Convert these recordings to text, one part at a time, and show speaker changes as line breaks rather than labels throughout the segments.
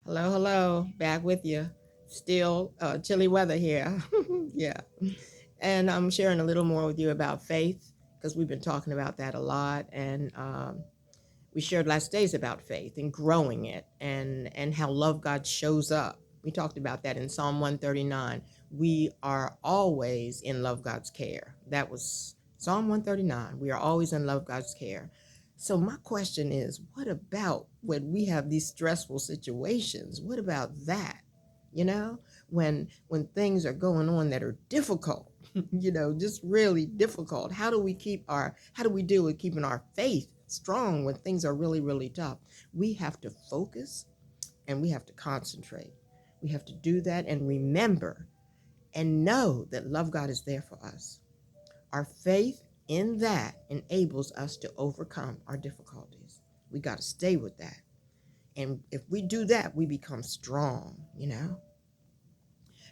Hello, hello. Back with you. Still chilly weather here. Yeah. And I'm sharing a little more with you about faith because we've been talking about that a lot. And we shared last days about faith and growing it and how love God shows up. We talked about that in Psalm 139. We are always in love God's care. That was Psalm 139. We are always in love God's care. So my question is, what about when we have these stressful situations? What about that? You know, when things are going on that are difficult, just really difficult. How do we deal with keeping our faith strong when things are really, really tough? We have to focus and we have to concentrate. We have to do that and remember and know that love God is there for us. Our faith in that enables us to overcome our difficulties. We got to stay with that. And if we do that, we become strong.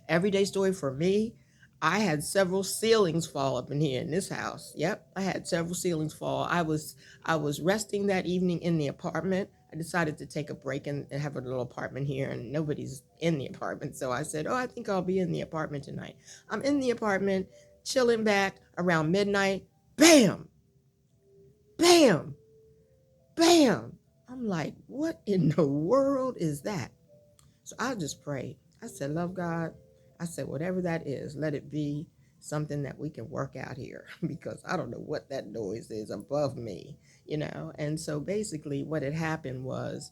Everyday story for me, I had several ceilings fall up in here in this house. Yep, I had several ceilings fall. I was resting that evening in the apartment. I decided to take a break and have a little apartment here, and nobody's in the apartment. So I said, "Oh, I think I'll be in the apartment tonight." I'm in the apartment, chilling back around midnight. Bam, bam, bam. I'm like, what in the world is that? So I just prayed. I said, "Love God." I said, "Whatever that is, let it be something that we can work out here because I don't know what that noise is above me. And so basically, what had happened was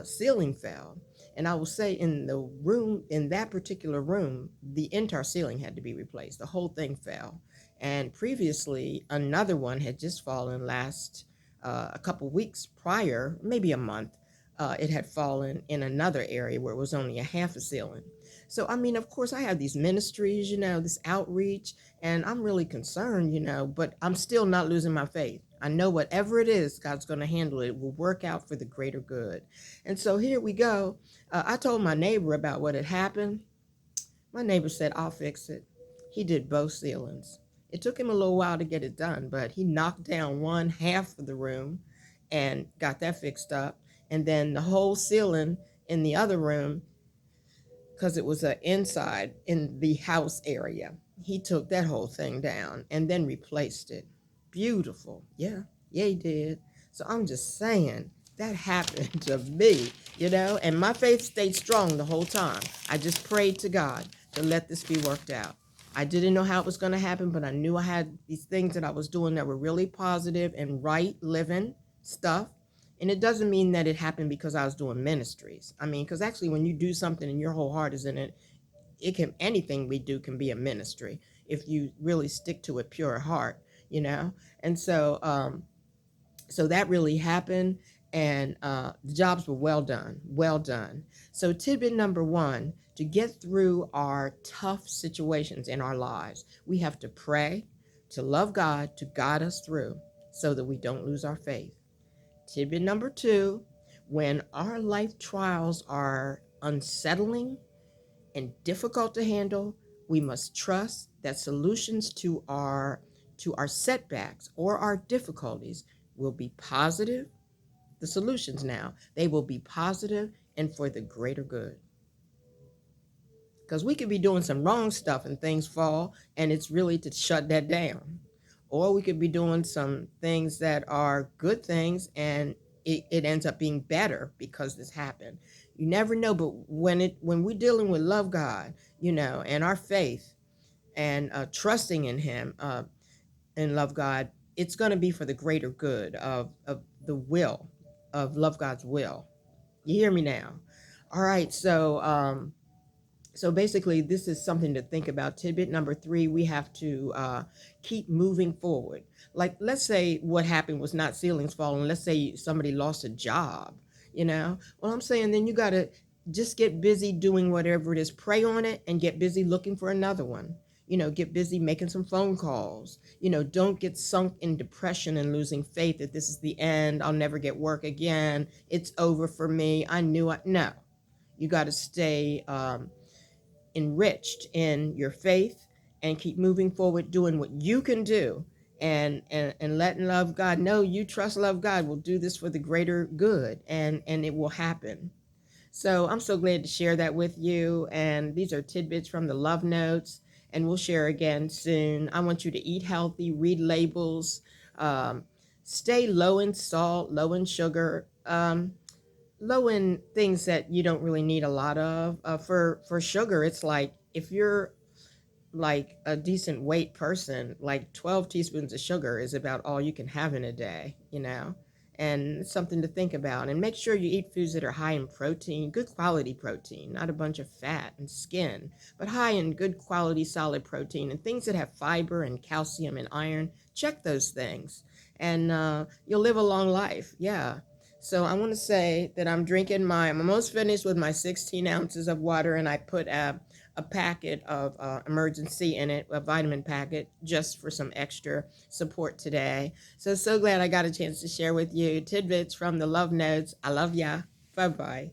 ceiling fell. And I will say, in the room, in that particular room, the entire ceiling had to be replaced. The whole thing fell. And previously, another one had just fallen last a couple weeks prior, maybe a month. It had fallen in another area where it was only a half a ceiling. So, I mean, of course, I have these ministries, this outreach, and I'm really concerned, but I'm still not losing my faith. I know whatever it is, God's going to handle it. It will work out for the greater good. And so here we go. I told my neighbor about what had happened. My neighbor said, "I'll fix it." He did both ceilings. It took him a little while to get it done, but he knocked down one half of the room and got that fixed up. And then the whole ceiling in the other room, because it was inside in the house area, he took that whole thing down and then replaced it. Beautiful. Yeah, yeah, he did. So I'm just saying that happened to me, and my faith stayed strong the whole time. I just prayed to God to let this be worked out. I didn't know how it was going to happen, but I knew I had these things that I was doing that were really positive and right living stuff. And it doesn't mean that it happened because I was doing ministries. I mean, because actually, when you do something and your whole heart is in it, anything we do can be a ministry if you really stick to it, pure heart. And so that really happened, and the jobs were well done, well done. So tidbit number one: to get through our tough situations in our lives, we have to pray, to love God, to guide us through, so that we don't lose our faith. Tidbit number two: when our life trials are unsettling and difficult to handle, we must trust that solutions to our setbacks or our difficulties will be positive. The solutions now, they will be positive and for the greater good. Because we could be doing some wrong stuff and things fall, and it's really to shut that down. Or we could be doing some things that are good things, and it ends up being better because this happened. You never know, but when we're dealing with love God, and our faith and trusting in Him and love God, it's going to be for the greater good of the will of love God's will. You hear me now? All right, so basically, this is something to think about. Tidbit number three: we have to keep moving forward. Like, let's say what happened was not ceilings falling. Let's say somebody lost a job. Well, I'm saying then you got to just get busy doing whatever it is. Pray on it and get busy looking for another one. Get busy making some phone calls. Don't get sunk in depression and losing faith that this is the end. I'll never get work again. It's over for me. I knew it. No, you got to stay enriched in your faith and keep moving forward doing what you can do, and letting love God know you trust love God will do this for the greater good, and it will happen. So I'm so glad to share that with you. And these are tidbits from the Love Notes, and we'll share again soon. I want you to eat healthy, read labels, um, stay low in salt, low in sugar. Low in things that you don't really need a lot of. For sugar, it's like if you're like a decent weight person, like 12 teaspoons of sugar is about all you can have in a day, and it's something to think about. And make sure you eat foods that are high in protein, good quality protein, not a bunch of fat and skin, but high in good quality solid protein and things that have fiber and calcium and iron. Check those things, and you'll live a long life. Yeah. So I want to say that I'm almost finished with my 16 ounces of water, and I put a packet of emergency in it, a vitamin packet, just for some extra support today. So glad I got a chance to share with you tidbits from the Love Notes. I love ya. Bye bye.